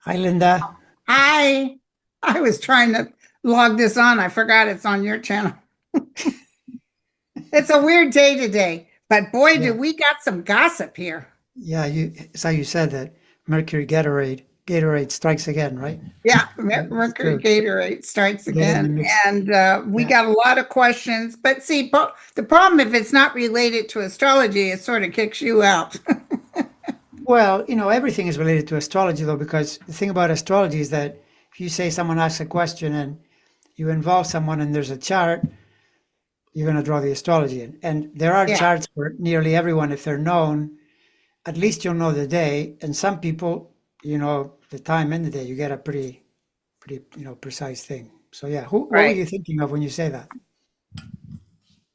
Hi, Linda. Hi. I was trying to log this on. I forgot it's on your channel. It's a weird day today, but boy, do Yeah, we got some gossip here. yeah. So you said that Mercury Gatorade strikes again, right? Yeah, It's Mercury true. Gatorade strikes Get in the again. mix. And we Yeah. got a lot of questions. But see, the problem, if it's not related to astrology, it sort of kicks you out. Well, everything is related to astrology, though, because the thing about astrology is that if you say someone asks a question and you involve someone and there's a chart, you're going to draw the astrology in. And there are Yeah, charts for nearly everyone. If they're known, at least you'll know the day. And some people, the time in the day. You get a pretty, precise thing. So yeah, what were right. you thinking of when you say that?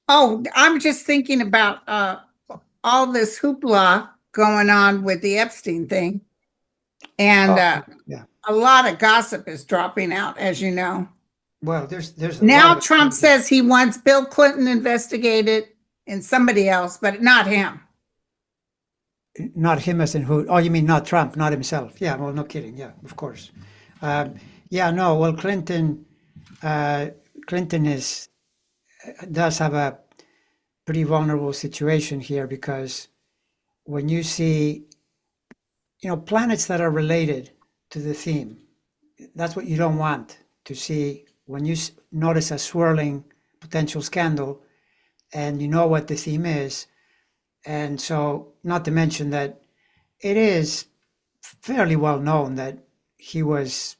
Oh, I'm just thinking about all this hoopla going on with the Epstein thing. And Oh, yeah. a lot of gossip is dropping out, as you know. Well, there's a lot Now of it. Trump says he wants Bill Clinton investigated and somebody else, but not him. Not him as in who? Oh, you mean not Trump, not himself? Yeah. Well, no kidding. Yeah, of course. Um, yeah. No. Well, uh, Clinton does have a pretty vulnerable situation here because when you see, planets that are related to the theme, that's what you don't want to see when you notice a swirling potential scandal and you know what the theme is. And so, not to mention that it is fairly well known that he was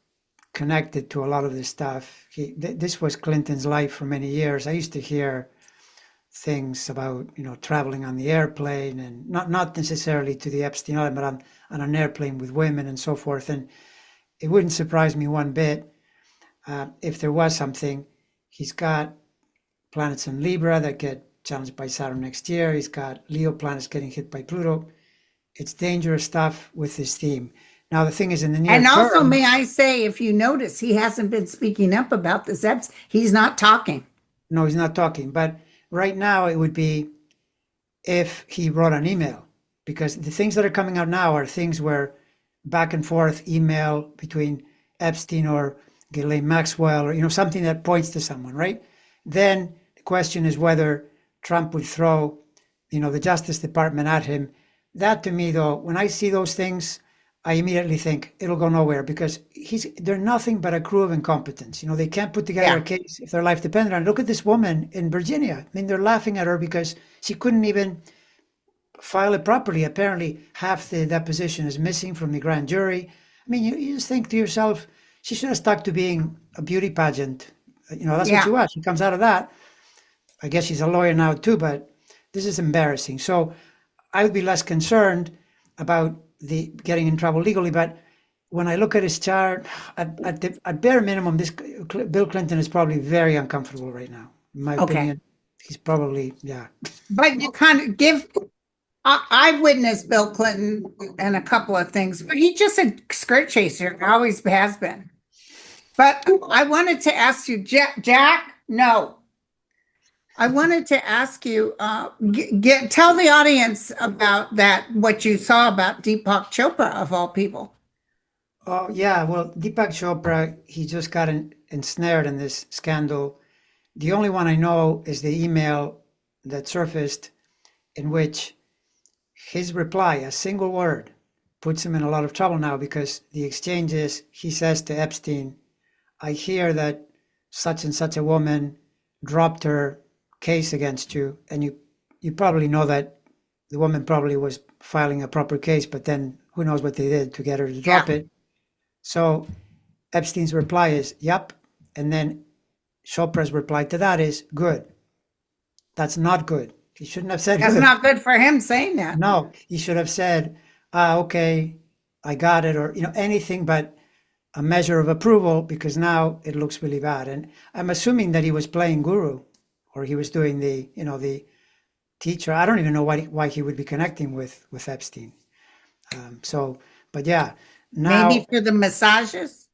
connected to a lot of this stuff. This was Clinton's life for many years. I used to hear things about traveling on the airplane and not necessarily to the Epstein Island, but on an airplane with women and so forth. And it wouldn't surprise me one bit if there was something. He's got planets in Libra that get challenged by Saturn next year. He's got Leo planets getting hit by Pluto. It's dangerous stuff with this theme. Now, the thing is, in the near And also, term, may I say, if you notice, he hasn't been speaking up about this. He's not talking. no, he's not talking. But right now, it would be if he wrote an email, because the things that are coming out now are things where back and forth email between Epstein or Ghislaine Maxwell or something that points to someone, right? Then the question is whether Trump would throw the Justice Department at him. That to me, though, when I see those things, I immediately think it'll go nowhere because they're nothing but a crew of incompetence. They can't put together a Yeah, case if their life depended on it. Look at this woman in Virginia. I mean, they're laughing at her because she couldn't even file it properly. Apparently, half the deposition is missing from the grand jury. I mean, you just think to yourself, she should have stuck to being a beauty pageant. That's what she yeah. was. She comes out of that. I guess she's a lawyer now too, but this is embarrassing. So I would be less concerned about the getting in trouble legally. But when I look at his chart, at bare minimum, this Bill Clinton is probably very uncomfortable right now. In my Okay. opinion, he's probably, yeah. But you kind of give, I've witnessed Bill Clinton and a couple of things, but he's just a skirt chaser, always has been. But I wanted to ask you, Jack, no. I wanted to ask you, tell the audience about that, what you saw about Deepak Chopra of all people. Oh, yeah. Well, Deepak Chopra, he just got ensnared in this scandal. The only one I know is the email that surfaced in which his reply, a single word, puts him in a lot of trouble now because the exchange is he says to Epstein, I hear that such and such a woman dropped her case against you. And you probably know that the woman probably was filing a proper case, but then who knows what they did to get her to Yeah. drop it. So Epstein's reply is, yep. And then Chopra's reply to that is, good. That's not good. He shouldn't have said That's good. not good for him saying that. No, he should have said, ah, okay, I got it, or anything but a measure of approval because now it looks really bad. And I'm assuming that he was playing guru or he was doing the teacher. I don't even know why he would be connecting with Epstein. So, but yeah, Maybe now, for the massages.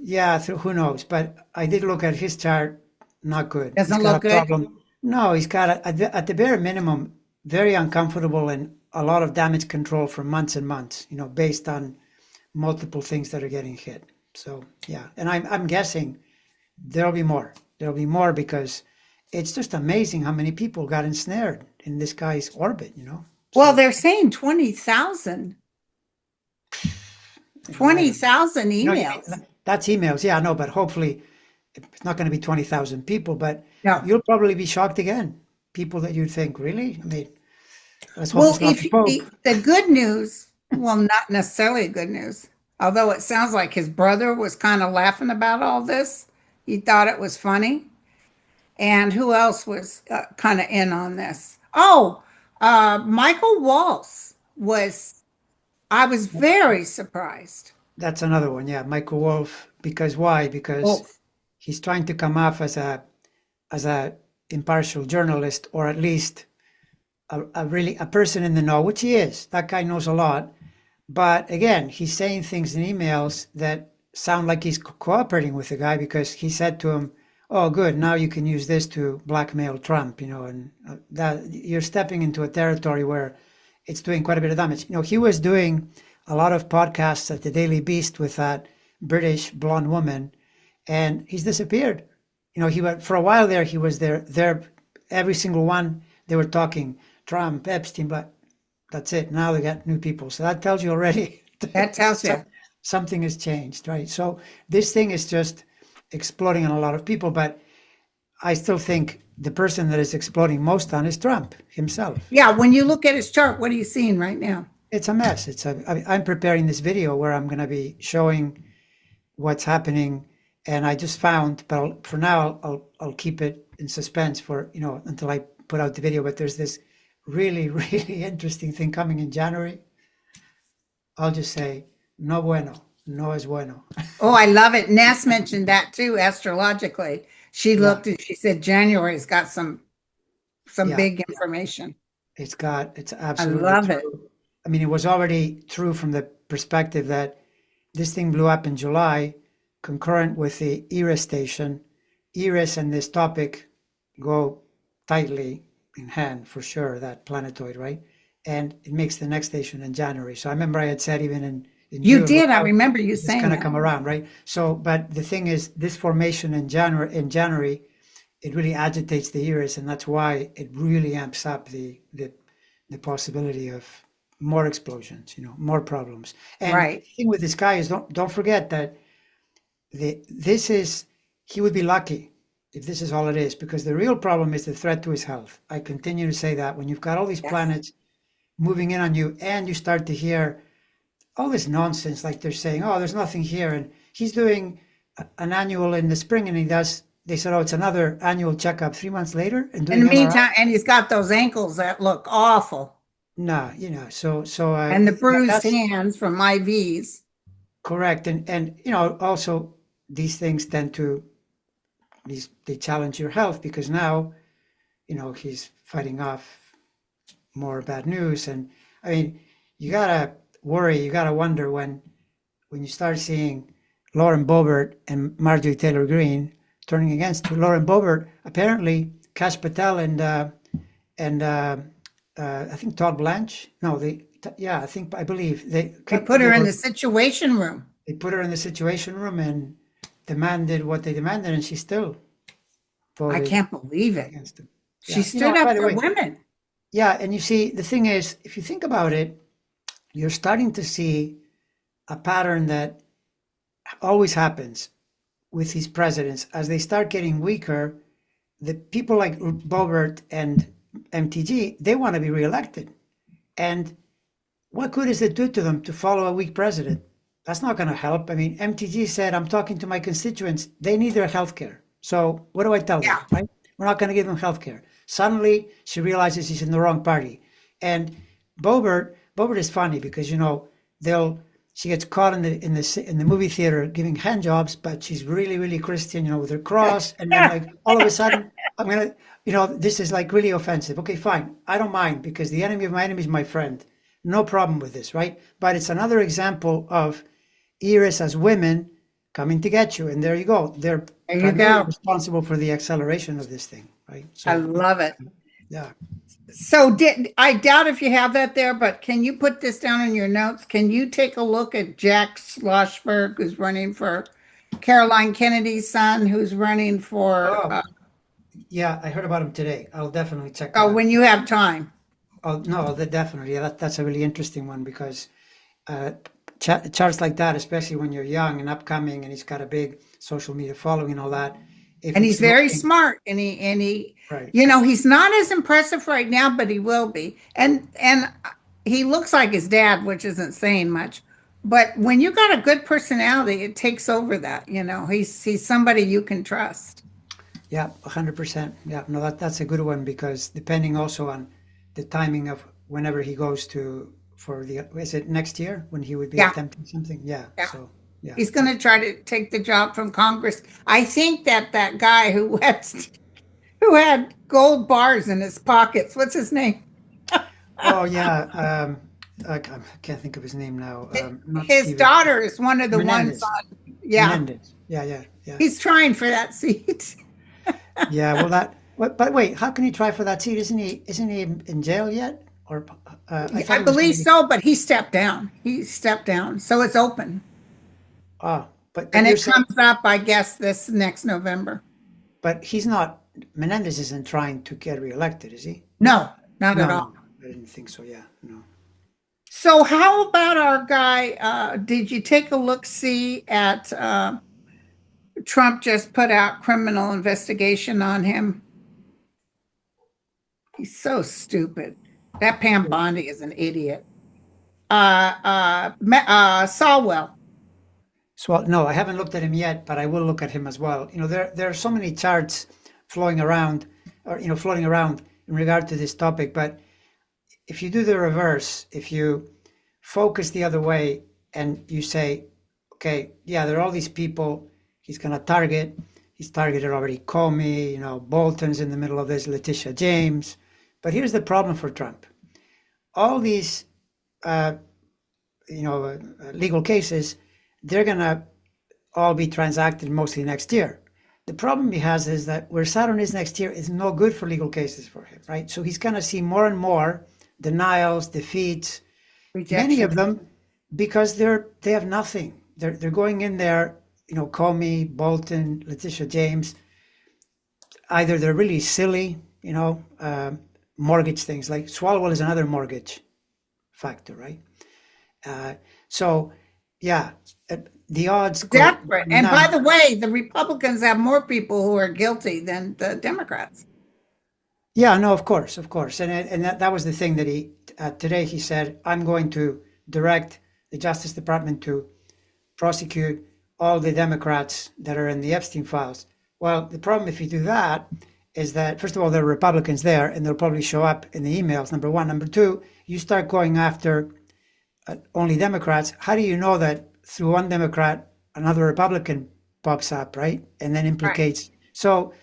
yeah, who knows? But I did look at his chart, not good. He's Doesn't got look a good. problem. No, he's got, at the bare minimum, very uncomfortable and a lot of damage control for months and months, based on multiple things that are getting hit. So yeah, and I'm guessing there'll be more. There'll be more because it's just amazing how many people got ensnared in this guy's orbit, you know. Well, So they're saying 20,000, I don't know. 20,000 You know, emails. that's emails. Yeah, I know, but hopefully it's not going to be 20,000 people, but No. you'll probably be shocked again. People that you think, really? I mean, let's hope Well, it's not if the Pope. the good news, well, not necessarily good news, although it sounds like his brother was kind of laughing about all this. He thought it was funny. And who else was kind of in on this? Oh, Michael Waltz was, I was very surprised. That's another one. Yeah, Michael Wolff. Because why? Because Oh, he's trying to come off as a impartial journalist, or at least a really a person in the know, which he is. That guy knows a lot. But again, he's saying things in emails that sound like he's cooperating with the guy because he said to him, "Oh, good, now you can use this to blackmail Trump," you know, and that you're stepping into a territory where it's doing quite a bit of damage. You know, he was doing a lot of podcasts at the Daily Beast with that British blonde woman, and he's disappeared. You know, he went for a while there. He was there, every single one. They were talking Trump, Epstein, but that's it. Now they got new people. So that tells you already that tells you. something has changed, right? So this thing is just exploding on a lot of people, but I still think the person that is exploding most on is Trump himself. Yeah, when you look at his chart, what are you seeing right now? It's a mess. I'm preparing this video where I'm going to be showing what's happening, and I just found, but for now I'll keep it in suspense for until I put out the video. But there's this really really interesting thing coming in January. I'll just say no bueno, no es bueno. Oh, I love it. Ness mentioned that too, astrologically. She Yeah, looked and she said January's got some yeah. big information. It's I absolutely love it. true. I mean, it was already true from the perspective that this thing blew up in July, concurrent with the Eris station. Eris and this topic go tightly in hand for sure, that planetoid, right? And it makes the next station in January. So I remember I had said even in You June, did. look I out, remember you it's saying gonna that. come around, right? So, but the thing is, this formation in January, it really agitates the Eris, and that's why it really amps up the possibility of more explosions, more problems. And Right. the thing with this guy is don't forget that this is he would be lucky if this is all it is, because the real problem is the threat to his health. I continue to say that when you've got all these Yes. planets moving in on you, and you start to hear all this nonsense, like they're saying, "Oh, there's nothing here," and he's doing an annual in the spring, and they said, "Oh, it's another annual checkup 3 months later," and In doing the MRI. meantime, and he's got those ankles that look awful No, so and the bruised that's hands from IVs. correct, and also these things tend to they challenge your health because now he's fighting off more bad news, and I mean you gotta worry, you gotta wonder when you start seeing Lauren Boebert and Marjorie Taylor Greene turning against Lauren Boebert. Apparently, Kash Patel and I think Todd Blanche. No, yeah, I believe They put they her in were the situation room. they put her in the situation room and demanded what they demanded, and she still I voted can't believe it. against them. She Yeah, stood up by the for way, women. yeah, and you see, the thing is, if you think about it, you're starting to see a pattern that always happens with these presidents. As they start getting weaker, the people like Bobert and MTG, they want to be reelected. And what good does it do to them to follow a weak president? That's not going to help. I mean, MTG said, "I'm talking to my constituents. They need their health care. So what do I tell them, Yeah. right? We're not going to give them health care." Suddenly, she realizes she's in the wrong party. And Bobert is funny because, they'll, she gets caught in the movie theater giving hand jobs, but she's really, really Christian, with her cross. And then like all of a sudden, I'm going to, this is like really offensive. Okay, fine. I don't mind because the enemy of my enemy is my friend. No problem with this, right? But it's another example of Eris as women coming to get you. And there you go. They're There you primarily go. responsible for the acceleration of this thing, right? I So, love it. Yeah. So did I doubt if you have that there, but can you put this down in your notes? Can you take a look at Jack Schlossberg, who's running for Caroline Kennedy's son, who's running for Oh, yeah, I heard about him today. I'll definitely check that oh, out. when you have time. Oh, no, definitely. Yeah, that's a really interesting one because uh, charts like that, especially when you're young and upcoming, and he's got a big social media following and all that. If And he's it's very looking smart, and he right, he's not as impressive right now, but he will be. And he looks like his dad, which isn't saying much. But when you got a good personality, it takes over that, He's somebody you can trust. yeah, 100%. Yeah, no, that's a good one because depending also on the timing of whenever he goes to for the is it next year when he would be Yeah, attempting something? Yeah, yeah. so yeah, He's going that to try to take the job from Congress. I think that guy who had gold bars in his pockets, what's his name? oh yeah, I can't think of his name now. Not His Steven daughter is one of the ones Menendez. on, yeah, Menendez. Yeah, yeah, yeah, he's trying for that seat. yeah. Well, but wait, how can he try for that seat? Isn't he in jail yet? Or I thought I he was going believe to be. so, but he stepped down. He stepped down. So it's open. Ah, but And you're it saying, comes up, I guess, this next November. but he's not. Menendez isn't trying to get reelected, is he? No, not at No, no, all. no. I didn't think so. Yeah, no. So how about our guy? Did you take a look see at Trump just put out criminal investigation on him? He's so stupid. That Pam Bondi is an idiot. Sawwell. So no, I haven't looked at him yet, but I will look at him as well. There are so many charts flowing around, or floating around in regard to this topic. But if you do the reverse, if you focus the other way and you say, okay, yeah, there are all these people he's going to target. He's targeted already Comey, Bolton's in the middle of this, Letitia James. But here's the problem for Trump. All these, uh, legal cases, they're going to all be transacted mostly next year. The problem he has is that where Saturn is next year is no good for legal cases for him, right? So he's going to see more and more denials, defeats, many Rejection. of them because they have nothing. They're going in there, Comey, Bolton, Letitia James. Either they're really silly, mortgage things like Swalwell is another mortgage factor, right? Uh, so, yeah, the odds go Desperate. And by none. the way, the Republicans have more people who are guilty than the Democrats. Yeah, no, of course, and that was the thing that he today he said, I'm going to direct the Justice Department to prosecute all the Democrats that are in the Epstein files. Well, the problem if you do that is that first of all there are Republicans there, and they'll probably show up in the emails. Number one, number two, you start going after only Democrats. How do you know that through one Democrat another Republican pops up, right, and then Right. implicates? So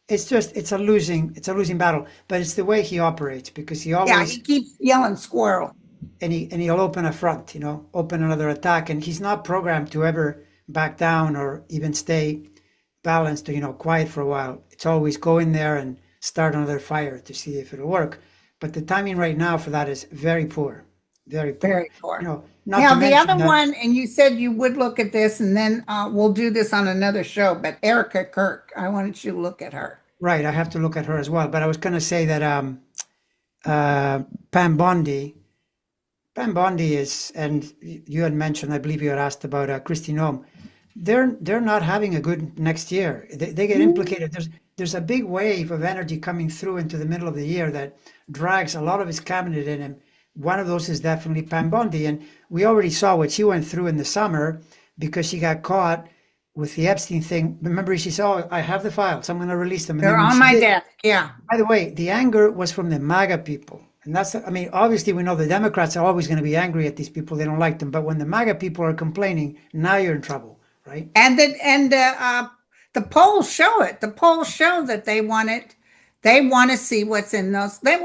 it's a losing battle, but it's the way he operates because he Yeah, he always keeps yelling squirrel. he'll open a front, open another attack, and he's not programmed to ever back down or even stay balanced or quiet for a while. It's always go in there and start another fire to see if it'll work. But the timing right now for that is very poor, very poor. Very poor. Not to Now, the mention other that one, and you said you would look at this, and then we'll do this on another show, but Erica Kirk, I wanted you to look at her. right. I have to look at her as well. But I was going to say that uh, Pam Bondi Pam Bondi is, and you had mentioned, I believe you had asked about Christy Nome. They're not having a good next year. They get implicated. There's a big wave of energy coming through into the middle of the year that drags a lot of his cabinet in him. One of those is definitely Pam Bondi, and we already saw what she went through in the summer because she got caught with the Epstein thing. Remember, she said, "Oh, I have the files. I'm going to release them." And They're then when on she my did, desk. Yeah. by the way, the anger was from the MAGA people. And I mean, obviously, we know the Democrats are always going to be angry at these people. They don't like them. But when the MAGA people are complaining, now you're in trouble, right? And the polls show it. The polls show that they want it. They want to see what's in those. They're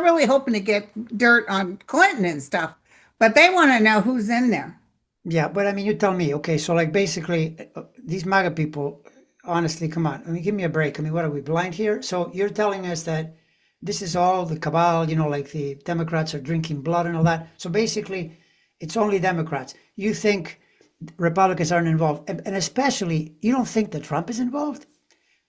really hoping to get dirt on Clinton and stuff, but they want to know who's in there. Yeah. But I mean, you tell me, okay, so like basically, these MAGA people, honestly, come on. I mean, give me a break. I mean, what are we blind here? So you're telling us that this is all the cabal, like the Democrats are drinking blood and all that. So basically, it's only Democrats. You think Republicans aren't involved, and especially you don't think that Trump is involved.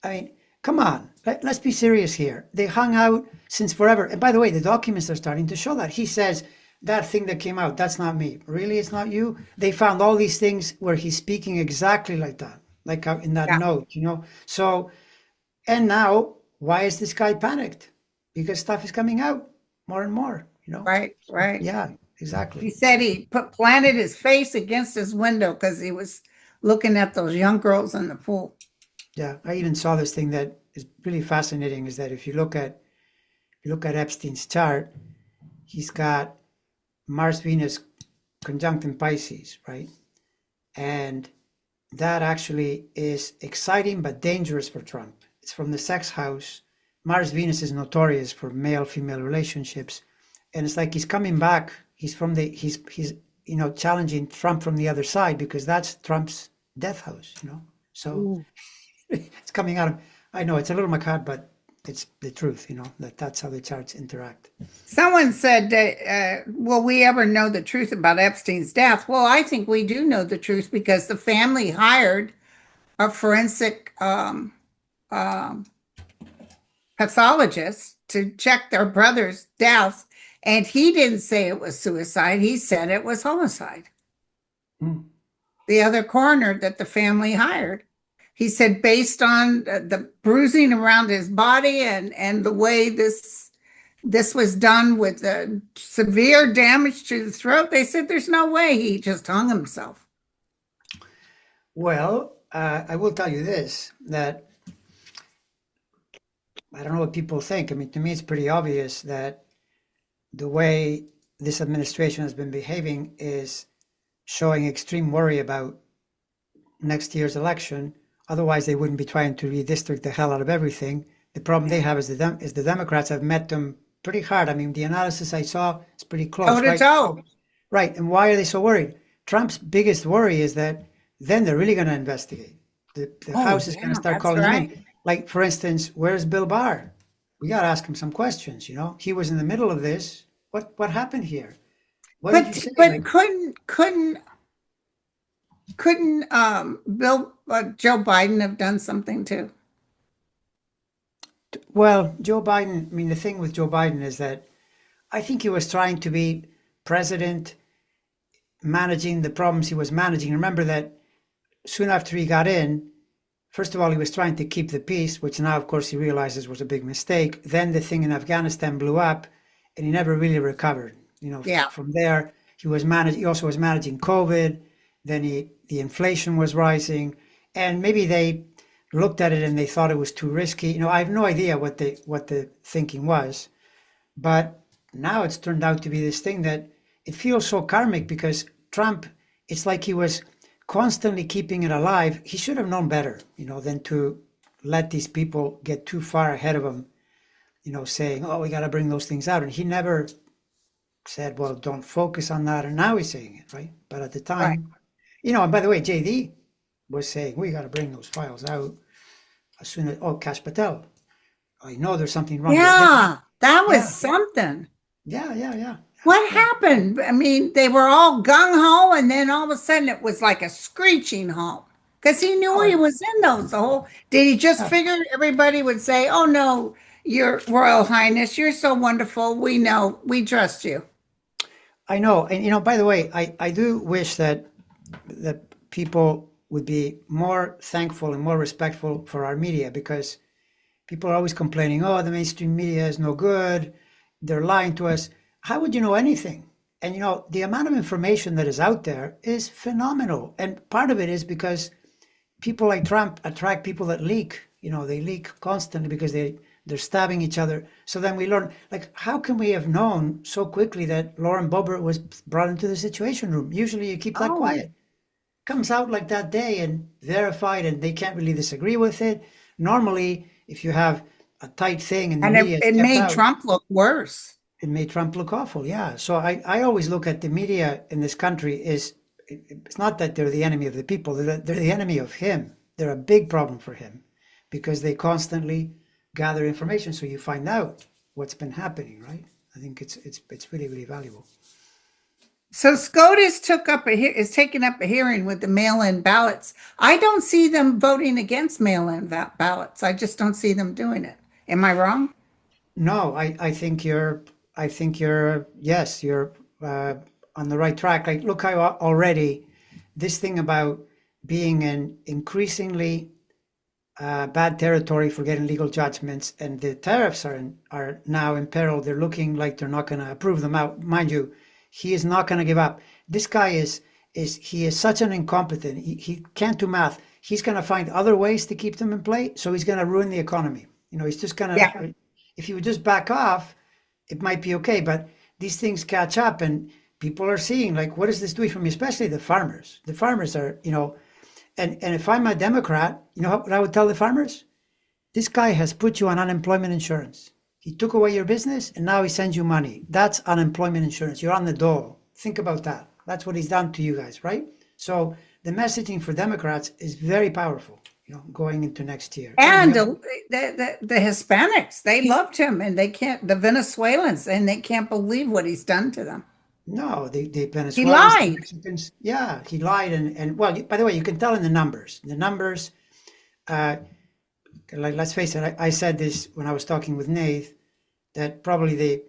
I mean, come on, let's be serious here. They hung out since forever. And by the way, the documents are starting to show that. He says, that thing that came out, that's not me. Really, it's not you? They found all these things where he's speaking exactly like that, like in that Yeah, note. So, and now, why is this guy panicked? Because stuff is coming out more and more. right, right. Yeah, He exactly. said he planted his face against his window because he was looking at those young girls in the pool. Yeah, I even saw this thing that is really fascinating is that if you look at Epstein's chart, he's got Mars Venus conjunct in Pisces, right? And that actually is exciting but dangerous for Trump. It's from the sex house. Mars Venus is notorious for male female relationships, and it's like he's coming back. He's challenging Trump from the other side because that's Trump's death house. So Ooh. it's coming out of. I know it's a little macabre, but it's the truth. That's how the charts interact. Someone said, will we ever know the truth about Epstein's death? Well, I think we do know the truth because the family hired a forensic um, pathologist to check their brother's death. And he didn't say it was suicide. He said it was homicide. Hmm. The other coroner that the family hired. He said, based on the bruising around his body and the way this was done with severe damage to the throat, they said there's no way he just hung himself. Well, I will tell you this, that I don't know what people think. I mean, to me, it's pretty obvious that the way this administration has been behaving is showing extreme worry about next year's election. Otherwise, they wouldn't be trying to redistrict the hell out of everything. The problem they have is the Democrats have met them pretty hard. I mean, the analysis I saw is pretty Toe close, to right? toe. Right. And why are they so worried? Trump's biggest worry is that then they're really going to investigate. The Oh, House is going to yeah, start that's calling them right. in. Like, for instance, where's Bill Barr? We got to ask him some questions. He was in the middle of this. What happened here? What did you But say? but Like, couldn't Bill Joe Biden have done something too? well, Joe Biden, I mean, the thing with Joe Biden is that I think he was trying to be president, managing the problems he was managing. Remember that soon after he got in, first of all, he was trying to keep the peace, which now, of course, he realizes was a big mistake. Then the thing in Afghanistan blew up, and he never really recovered. Yeah. From there, he also was managing COVID. Then the inflation was rising, and maybe they looked at it and they thought it was too risky. I have no idea what the thinking was, but now it's turned out to be this thing that it feels so karmic because Trump, it's like he was constantly keeping it alive. He should have known better, than to let these people get too far ahead of him, saying, oh, we got to bring those things out. And he never said, well, don't focus on that. And now he's saying it, right? But at the Right. time, and by the way, JD was saying, we got to bring those files out as soon as, oh, Kash Patel, I know there's something wrong there. Yeah, that was Yeah, something. yeah, yeah, yeah, What yeah. happened? I mean, they were all gung ho, and then all of a sudden it was like a screeching halt because he knew he Oh, was in those. The whole did he just yeah. figure everybody would say, "Oh no, Your Royal Highness, you're so wonderful. We know, we trust you." I know. And, by the way, I do wish that people would be more thankful and more respectful for our media because people are always complaining, oh, the mainstream media is no good. They're lying to us. How would you know anything? And, the amount of information that is out there is phenomenal. And part of it is because people like Trump attract people that leak. They leak constantly because they're stabbing each other. So then we learn, like, how can we have known so quickly that Lauren Boebert was brought into the Situation Room? Usually you keep that Oh, quiet. Comes out like that day and verified, and they can't really disagree with it. Normally, if you have a tight thing and the and it, media it steps made out, Trump look worse. it made Trump look awful. Yeah. So I always look at the media in this country is it's not that they're the enemy of the people, they're the enemy of him. They're a big problem for him because they constantly gather information. So you find out what's been happening, right? I think it's really really valuable. So SCOTUS is taking up a hearing with the mail-in ballots. I don't see them voting against mail-in ballots. I just don't see them doing it. Am I wrong? No, I think you're, yes, you're uh, on the right track. Like, look how already this thing about being an increasingly bad territory for getting legal judgments, and the tariffs are now in peril. They're looking like they're not going to approve them out. Mind you, he is not going to give up. This guy is he is such an incompetent. He can't do math. He's going to find other ways to keep them in play. So he's going to ruin the economy. He's just going Yeah. to. If he would just back off, it might be okay. But these things catch up, and people are seeing, like, what is this doing for me? Especially the farmers. The farmers are, and if I'm a Democrat, you know what I would tell the farmers? This guy has put you on unemployment insurance. He took away your business and now he sends you money. That's unemployment insurance. You're on the dole. Think about that. That's what he's done to you guys, right? So the messaging for Democrats is very powerful, going into next year. And the Hispanics, they loved him and the Venezuelans, and they can't believe what he's done to them. No, the He Venezuelans, the lied. Mexicans, yeah, he lied. And well, by the way, you can tell in the numbers. The numbers, uh, like, let's face it, I said this when I was talking with Nate, that probably the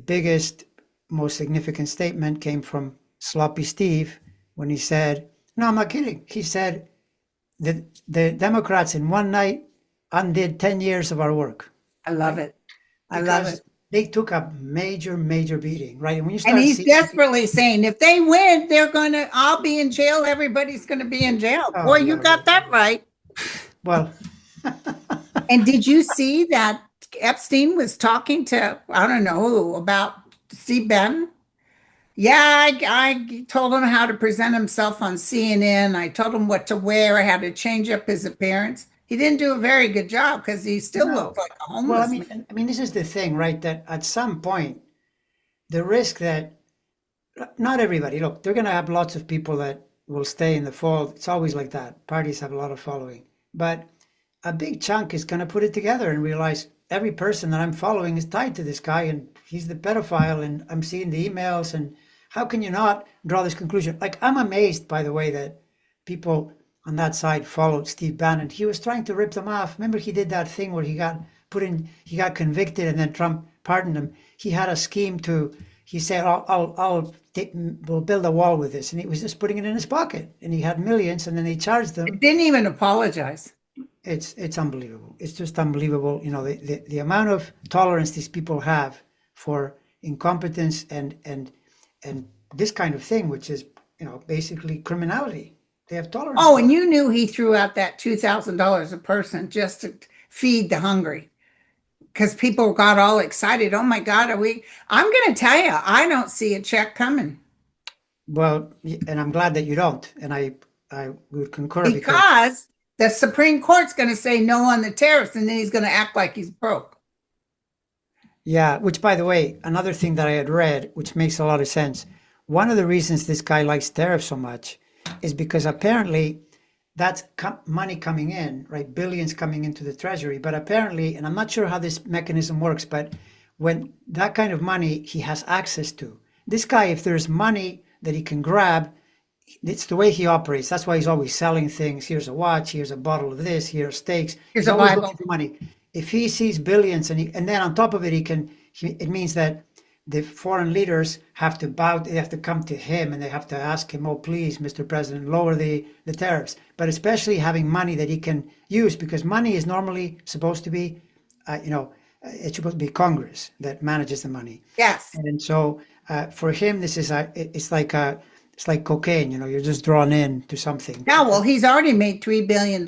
biggest, most significant statement came from Sloppy Steve when he said, no, I'm not kidding. He said that the Democrats in one night undid 10 years of our work, I love right? it. I love Because it. they took a major, major beating, right? And when you And start he's seeing, desperately saying, if they win, I'll be in jail. Everybody's going to be in jail. Boy, oh, you yeah, got that right. well, And did you see that Epstein was talking to, I don't know who, about Steve Bannon? Yeah, I told him how to present himself on CNN. I told him what to wear, how to change up his appearance. He didn't do a very good job because he still looked no. like a Well, homeless man. this is the thing, right? That at some point, the risk that not everybody, look, they're going to have lots of people that will stay in the fold. It's always like that. Parties have a lot of following. But a big chunk is going to put it together and realize every person that I'm following is tied to this guy and he's the pedophile and I'm seeing the emails. And how can you not draw this conclusion? Like, I'm amazed by the way that people on that side followed Steve Bannon. He was trying to rip them off. Remember, he did that thing where he got convicted and then Trump pardoned him. He had a scheme he said, we'll build a wall with this. And he was just putting it in his pocket. And he had millions and then they charged It them. didn't even apologize. It's unbelievable. It's just unbelievable. The amount of tolerance these people have for incompetence and this kind of thing, which is, basically criminality. They have tolerance Oh, for and it. you knew he threw out that $2,000 a person just to feed the hungry because people got all excited. Oh my God, I'm going to tell you, I don't see a check coming Well, and I'm glad that you don't. And I would concur because, because the Supreme Court's going to say no on the tariffs, and then he's going to act like he's broke. yeah, which by the way, another thing that I had read, which makes a lot of sense. One of the reasons this guy likes tariffs so much is because apparently that's money coming in, right? Billions coming into the treasury. But apparently, and I'm not sure how this mechanism works, but when that kind of money he has access to, this guy, if there's money that he can grab, it's the way he operates. That's why he's always selling things. Here's a watch. Here's a bottle of this. Here's steaks. Here's He's a always Bible. looking for money. If he sees billions and then on top of it, it means that the foreign leaders have to bow. They have to come to him and they have to ask him, "Oh, please, Mr. President, lower the tariffs." But especially having money that he can use because money is normally supposed to be, it's supposed to be Congress that manages the money. Yes. And so for him, this is it's like cocaine. You're just drawn in to something. Now, well, he's already made $3 billion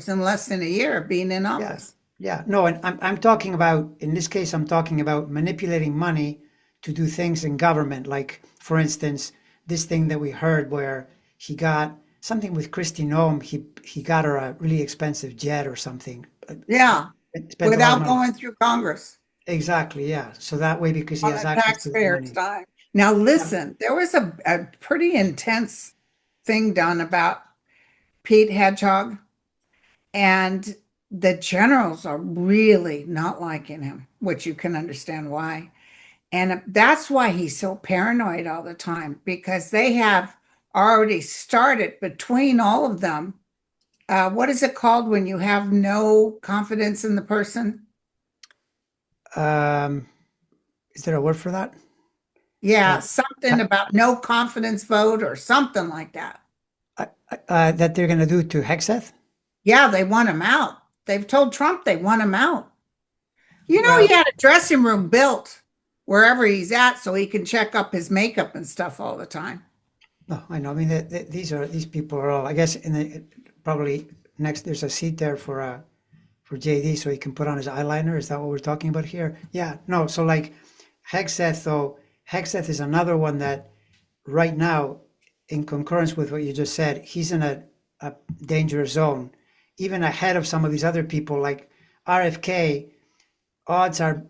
in less than a year of being in Yeah, office. yeah. No, and I'm talking about in this case, I'm talking about manipulating money to do things in government. Like, for instance, this thing that we heard where he got something with Kristi Noem. He got her a really expensive jet or something. Yeah, Spent a lot of without money. going through Congress Exactly. Yeah. So that way, because he on has the access to that taxpayers' money. dime. Now, Yeah. listen, there was a pretty intense thing done about Pete Hedgehog, and the generals are really not liking him, which you can understand why. And that's why he's so paranoid all the time, because they have already started between all of them. What is it called when you have no confidence in the person? Um, is there a word for that? Yeah, Uh, something about no confidence vote or something like that. that they're going to do to Hexeth? Yeah, they want him out. They've told Trump they want him out. You know, he Well, had a dressing room built wherever he's at so he can check up his makeup and stuff all the time. no, I know. I mean, these people are all. I guess in the probably next there's a seat there for JD so he can put on his eyeliner. Is that what we're talking about here? Yeah. No. So like Hexeth though, Hexeth is another one that right now, in concurrence with what you just said, he's in a dangerous zone, even ahead of some of these other people like RFK. Odds are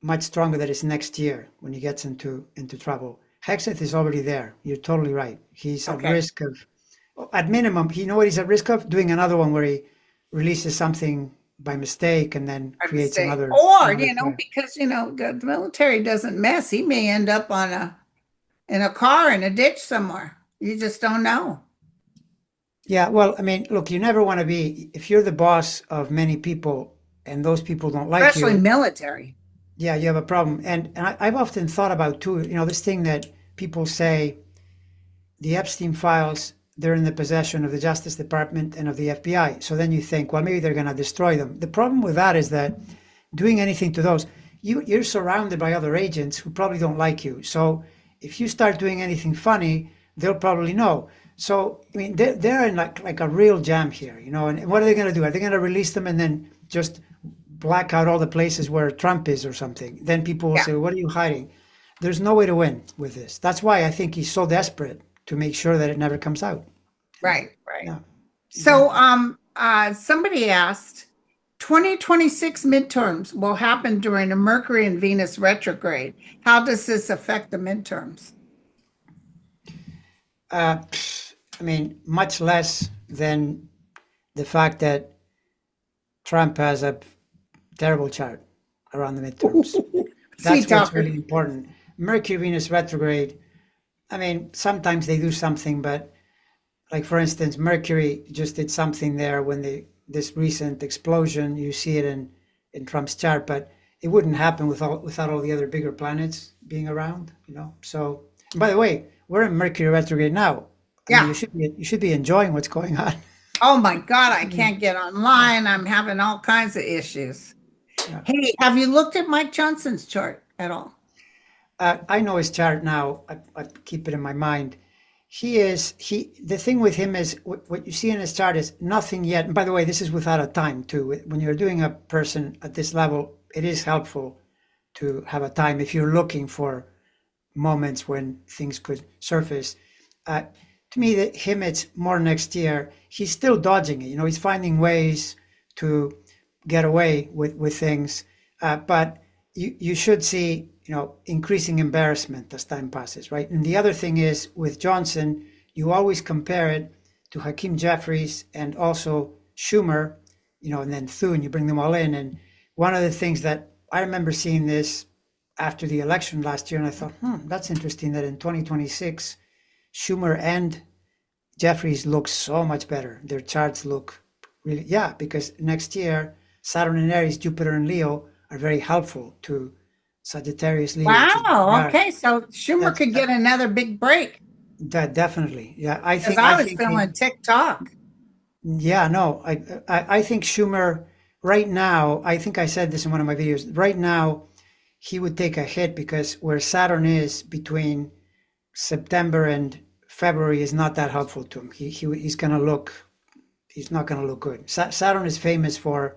much stronger that it's next year when he gets into trouble. Hexeth is already there. You're totally right. He's at Okay. risk of, at minimum, you know what he's at risk of? Doing another one where he releases something by mistake and then I creates mistake. another Or, another fire. because the military doesn't mess. He may end up on a in a car in a ditch somewhere. You just don't know. Yeah, well, I mean, look, you never want to be if you're the boss of many people and those people don't like Especially you. military. Yeah, you have a problem. And I've often thought about too, this thing that people say the Epstein files, they're in the possession of the Justice Department and of the FBI. So then you think, well, maybe they're going to destroy them. The problem with that is that doing anything to those, you're surrounded by other agents who probably don't like you. So if you start doing anything funny, they'll probably know. So I mean, they're in like a real jam here, And what are they going to do? Are they going to release them and then just black out all the places where Trump is or something? Then people will Yeah, say, "What are you hiding?" There's no way to win with this. That's why I think he's so desperate to make sure that it never comes out. right, right. Yeah, So, exactly. somebody asked, 2026 midterms will happen during a Mercury and Venus retrograde. How does this affect the midterms? Uh, I mean, much less than the fact that Trump has a terrible chart around the midterms. Sweet That's what's talker. really important. Mercury Venus retrograde. I mean, sometimes they do something, but like for instance, Mercury just did something there when this recent explosion. You see it in Trump's chart, but it wouldn't happen without all the other bigger planets being around. So, and by the way, we're in Mercury retrograde now. I mean, Yeah. you should be enjoying what's going on. Oh my God, I Mm, can't get yeah, online. I'm having all kinds of issues. yeah. Hey, have you looked at Mike Johnson's chart at all? I know his chart now. I keep it in my mind. The thing with him is what you see in his chart is nothing yet. And by the way, this is without a time too. When you're doing a person at this level, it is helpful to have a time if you're looking for moments when things could surface. Uh, to me, it's more next year. He's still dodging it. He's finding ways to get away with things. But you should see, increasing embarrassment as time passes, right? And the other thing is with Johnson, you always compare it to Hakeem Jeffries and also Schumer, and then Thune, you bring them all in. And one of the things that I remember seeing this after the election last year, and I thought, that's interesting that in 2026, Schumer and Jeffries look so much better. Their charts look really, yeah, because next year, Saturn in Aries, Jupiter and Leo are very helpful to Sagittarius, Leo, which is Wow. yeah, Okay. So Schumer that's could get another big break that definitely. Yeah, I because think I I was think feeling TikTok. yeah, no, I think Schumer right now, I think I said this in one of my videos. Right now, he would take a hit because where Saturn is between September and February is not that helpful to him. He's not going to look good. Saturn is famous for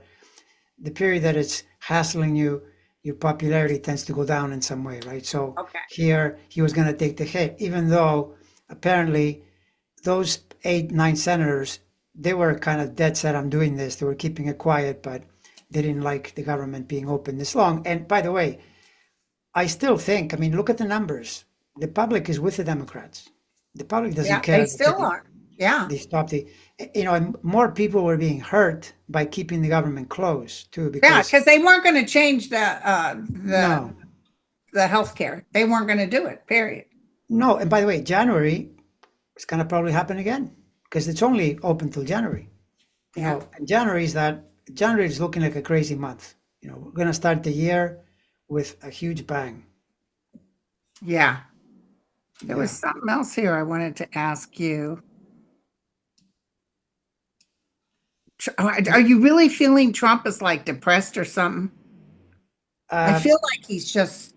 the period that it's hassling you. Your popularity tends to go down in some way, right? So Okay. here he was going to take the hit, even though apparently those 8, 9 senators, they were kind of dead set on doing this. They were keeping it quiet, but they didn't like the government being open this long. And by the way, I still think, I mean, look at the numbers. The public is with the Democrats. The public doesn't Yeah, they care that still are. Yeah. They stopped and more people were being hurt by keeping the government closed too, Yeah, because because they weren't going to change no, the healthcare. They weren't going to do it. Period. no. And by the way, January is going to probably happen again because it's only open till January. Yeah. And January is looking like a crazy month. We're going to start the year with a huge bang. Yeah. There was Yeah. something else here I wanted to ask you. Are you really feeling Trump is like depressed or something? I Uh, feel like he's just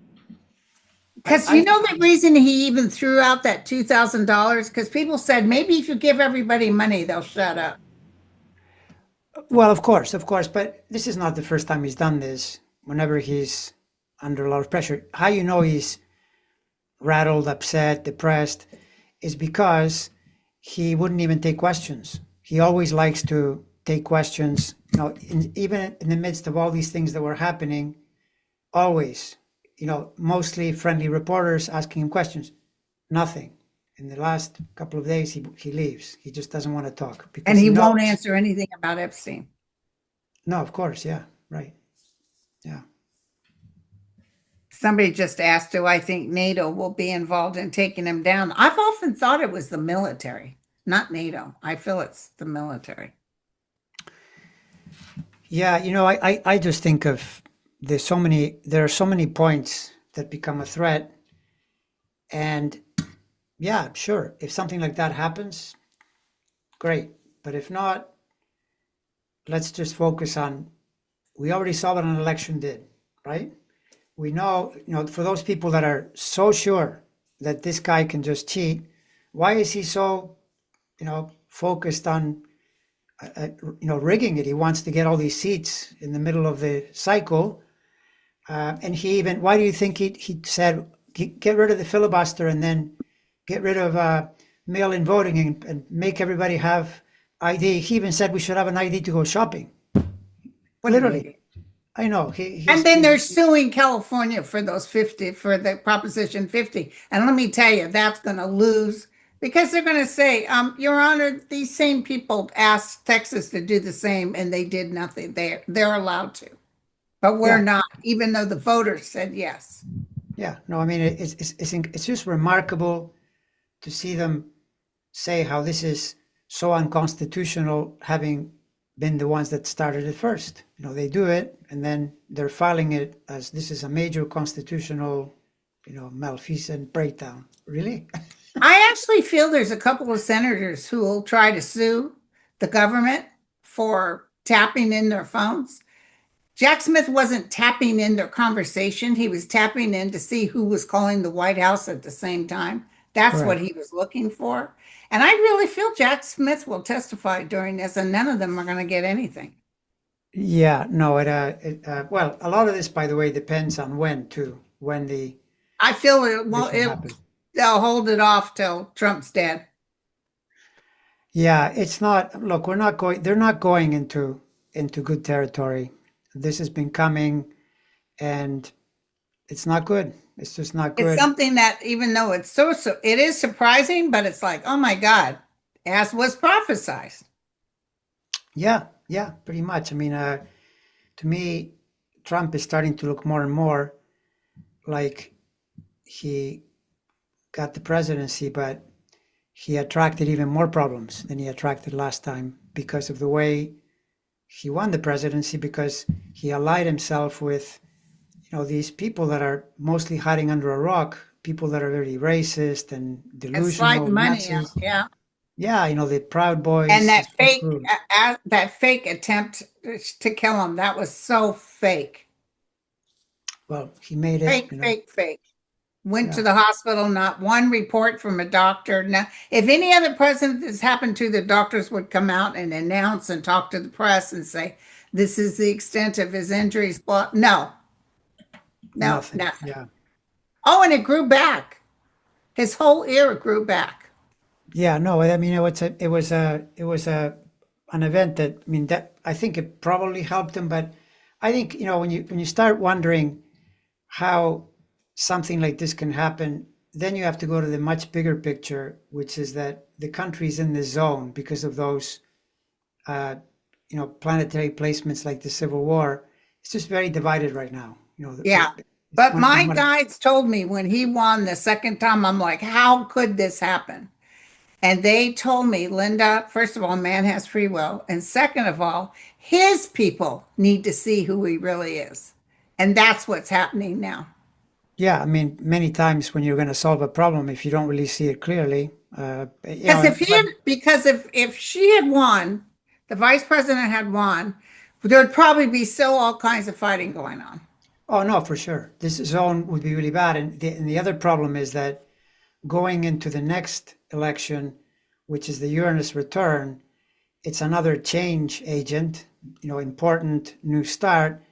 because I you know the reason he even threw out that $2,000 because people said maybe if you give everybody money, they'll shut up. Well, of course, but this is not the first time he's done this. Whenever he's under a lot of pressure, how you know he's rattled, upset, depressed, is because he wouldn't even take questions. He always likes to take questions. Even in the midst of all these things that were happening, always, mostly friendly reporters asking him questions. Nothing. In the last couple of days, he leaves. He just doesn't want to talk And because he he won't knows. answer anything about Epstein. No, of course, yeah, right, yeah. Somebody just asked, do I think NATO will be involved in taking him down? I've often thought it was the military, not NATO. I feel it's the military. Yeah, I just think of there are so many points that become a threat. And yeah, sure, if something like that happens, great. But if not, let's just focus on, we already saw what an election did, right? We know, for those people that are so sure that this guy can just cheat, why is he so, focused on, rigging it? He wants to get all these seats in the middle of the cycle. And why do you think he said, get rid of the filibuster and then get rid of mail-in voting and make everybody have ID? He even said we should have an ID to go shopping. What an Literally, idiot. I know. And then they're suing California for those 50, for the Proposition 50. And let me tell you, that's going to lose because they're going to say, Your Honor, these same people asked Texas to do the same and they did nothing. They're allowed to, but we're Yeah, not, even though the voters said yes. yeah. No, I mean it's just remarkable to see them say how this is so unconstitutional, having been the ones that started it first. They do it and then they're filing it as this is a major constitutional, malfeasance breakdown. Really? I actually feel there's a couple of senators who will try to sue the government for tapping in their phones. Jack Smith wasn't tapping in their conversation. He was tapping in to see who was calling the White House at the same time. That's what Right. he was looking for. And I really feel Jack Smith will testify during this, and none of them are going to get anything. Yeah, no, well, a lot of this, by the way, depends on when too, when the I feel it, well, mission happens. they'll hold it off till Trump's dead. Yeah, it's not, look, they're not going into good territory. This has been coming and it's not good. It's just not It's good. something that, even though it's so, it is surprising, but it's like, oh my God, as was prophesied. Yeah, yeah, pretty much. I mean, to me, Trump is starting to look more and more like he got the presidency, but he attracted even more problems than he attracted last time because of the way he won the presidency, because he allied himself with, these people that are mostly hiding under a rock, people that are very racist and And slide delusional money out. Nazis. Yeah. Yeah, the Proud And Boys, that this whole fake, crew. that fake attempt to kill him, that was so fake. Well, he made it, Fake, fake, fake. Went to yeah. the hospital, not one report from a doctor. Now, if any other president this happened to, the doctors would come out and announce and talk to the press and say, this is the extent of his injuries. But no, no, Nothing. nothing. Yeah. Oh, and it grew back. His whole ear grew back. Yeah, no, I mean, it was an event that, I mean, that I think it probably helped him, but I think, when you start wondering how something like this can happen, then you have to go to the much bigger picture, which is that the country's in the zone because of those, uh, planetary placements like the Civil War. It's just very divided right now. Yeah. It's But one, my one, guides told me when he won the second time, I'm like, how could this happen? And they told me, Linda, first of all, man has free will. And second of all, his people need to see who he really is. And that's what's happening now. yeah, I mean, many times when you're going to solve a problem, if you don't really see it clearly, but Because if she had won, the vice president had won, there'd probably be still all kinds of fighting going on. oh no, for sure, this zone would be really bad. And the other problem is that going into the next election, which is the Uranus return, it's another change agent, important new start.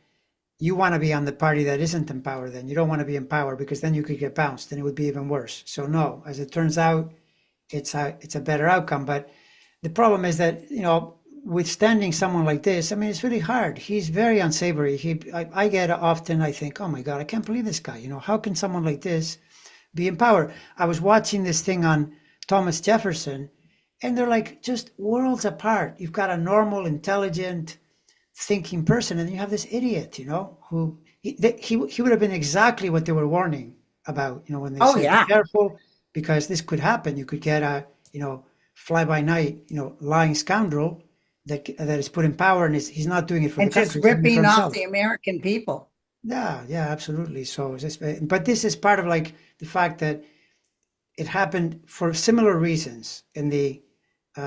You want to be on the party that isn't in power then. You don't want to be in power because then you could get bounced and it would be even worse. So no, as it turns out, it's a better outcome. But the problem is that, withstanding someone like this, I mean, it's really hard. He's very unsavory. I get often, I think, oh my God, I can't believe this guy. How can someone like this be in power? I was watching this thing on Thomas Jefferson, and they're like just worlds apart. You've got a normal, intelligent, thinking person, and you have this idiot, who he would have been exactly what they were warning about, when they Oh, said, be yeah. careful because this could happen. You could get a, fly by night, lying scoundrel that is put in power, and he's not doing it for the And just country, he's doing it for ripping off himself. the American people. Yeah, yeah, absolutely. So, but this is part of like the fact that it happened for similar reasons in the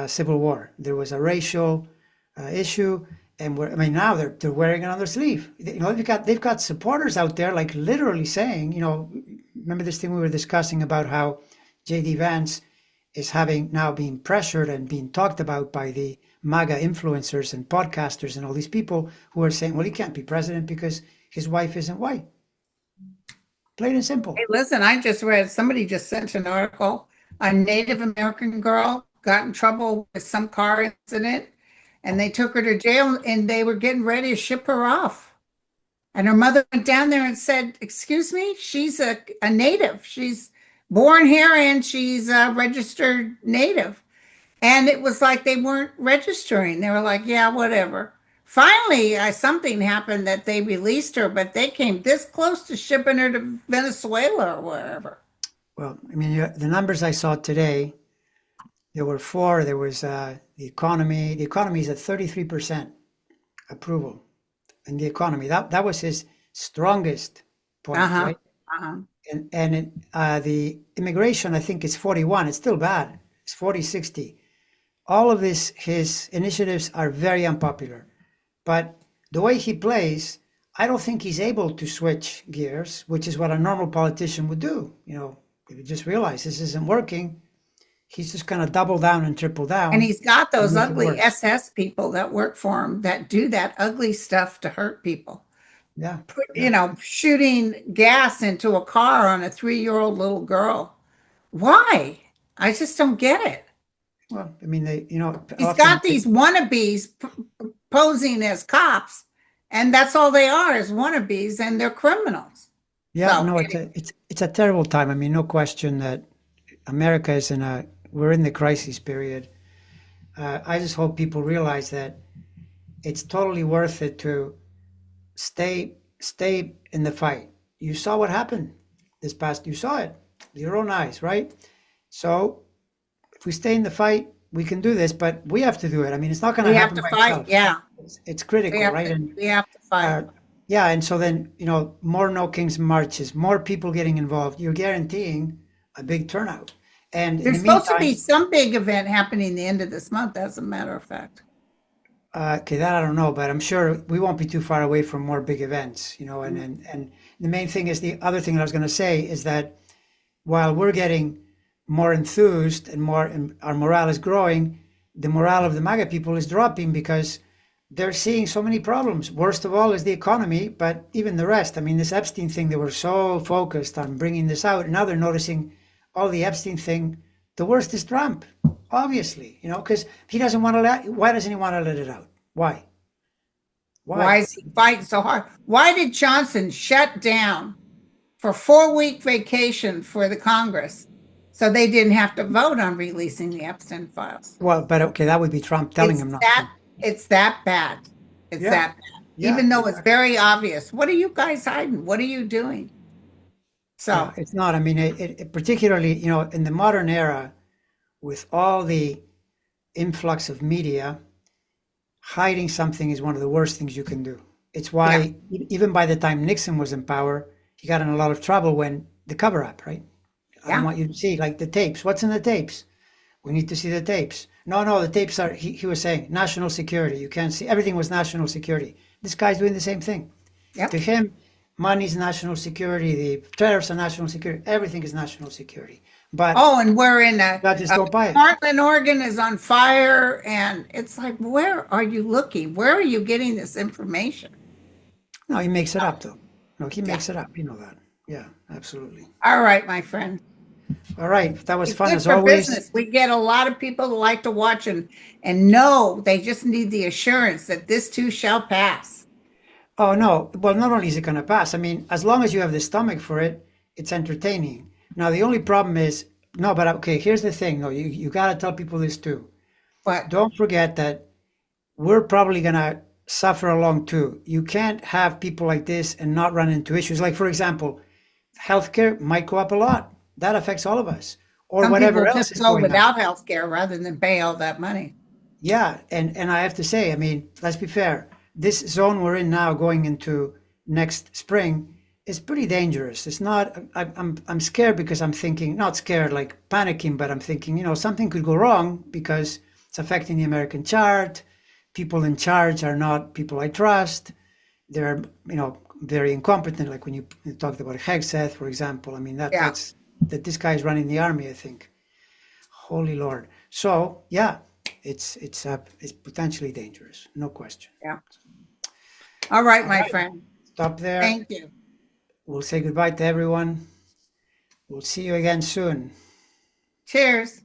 Civil War. There was a racial issue, and I mean, now they're wearing it on their sleeve. They've got supporters out there, like literally saying, remember this thing we were discussing about how J.D. Vance is having now being pressured and being talked about by the MAGA influencers and podcasters and all these people who are saying, well, he can't be president because his wife isn't white. Plain and Hey, simple. listen, I just read somebody just sent an article. A Native American girl got in trouble with some car incident and they took her to jail and they were getting ready to ship her off. And her mother went down there and said, excuse me, she's a native. She's born here and she's a registered native. And it was like they weren't registering. They were like, yeah, whatever. Finally, something happened that they released her, but they came this close to shipping her to Venezuela or wherever. Well, I mean, the numbers I saw today, there were four. There was the economy. The economy is at 33% approval in the economy. That was his strongest point, Uh-huh. right? Uh-huh. And the immigration, I think, is 41. It's still bad. It's 40-60. All of his initiatives are very unpopular. But the way he plays, I don't think he's able to switch gears, which is what a normal politician would do. If you just realize this isn't working, he's just going to double down and triple And down he's got and those make it ugly worse. SS people that work for him that do that ugly stuff to hurt people. Yeah, You yeah. know, shooting gas into a car on a 3-year-old little girl. Why? I just don't get it. Well, I mean, they, He's often, got these wannabes posing as cops, and that's all they are is wannabes, and they're criminals. yeah, So no, it's a terrible time. I mean, no question that America is we're in the crisis period. I just hope people realize that it's totally worth it to stay in the fight. You saw what happened you saw it with your own eyes, right? So if we stay in the fight, we can do this, but we have to do it. I mean, it's not going to we have happen to by fight. itself. Yeah, It's critical, right? And we have to fight. uh, yeah, and so then, more No Kings marches, more people getting involved. You're guaranteeing a big turnout. And in the There's supposed to be meantime, some big event happening the end of this month, as a matter of fact. okay, that I don't know, but I'm sure we won't be too far away from more big events, and the main thing is the other thing that I was going to say is that while we're getting more enthused and our morale is growing, the morale of the MAGA people is dropping because they're seeing so many problems. Worst of all is the economy, but even the rest. I mean, this Epstein thing, they were so focused on bringing this out, and now they're noticing all the Epstein thing. The worst is Trump, obviously, because he doesn't want to why doesn't he want to let it out? Why? Why Why? is he fighting so hard? Why did Johnson shut down for 4-week vacation for the Congress. So they didn't have to vote on releasing the Epstein files. Well, but okay, that would be Trump telling It's him not to. that it's that bad. It's Yeah, that bad. yeah, Even though it's very obvious. What are you guys hiding? What are you doing? yeah. So, It's not. I mean, it particularly, in the modern era, with all the influx of media, hiding something is one of the worst things you can do. It's yeah, why even by the time Nixon was in power, he got in a lot of trouble when the cover up, right? I don't yeah. want you to see like the tapes. What's in the tapes? We need to see the tapes. No, no, the tapes are, he was saying national security. You can't see, everything was national security. This guy's doing the same thing. To Yep. him, money's national security, the tariffs are national security, everything is national security. But Oh, and we're in judges a don't buy it. Portland, Oregon is on fire. And it's like, where are you looking? Where are you getting this information? No, he makes it up though. No, he Yeah. makes it up. You know that. Yeah, absolutely. All right, my friend. All right. That was It's fun good as for always. business. We get a lot of people who like to watch and know they just need the assurance that this too shall pass. Oh, no. Well, not only is it going to pass, I mean, as long as you have the stomach for it, it's entertaining. Now, the only problem is, no, but okay, here's the thing. No, you got to tell people this too. But Don't forget that we're probably going to suffer along too. You can't have people like this and not run into issues. Like, for example, healthcare might go up a lot. That affects all of us, or some whatever people else just is go going up. without health care rather than pay all that money. Yeah, and I have to say, I mean, let's be fair. This zone we're in now, going into next spring, is pretty dangerous. It's not. I'm scared because I'm thinking, not scared like panicking, but I'm thinking, something could go wrong because it's affecting the American chart. People in charge are not people I trust. They're, very incompetent. Like when you talked about Hegseth, for example. I mean, Yeah, that this guy is running the army, I think. Holy Lord. So yeah, it's potentially dangerous, no question. yeah. All right, All my right, friend. stop there. Thank you. We'll say goodbye to everyone. We'll see you again soon. Cheers.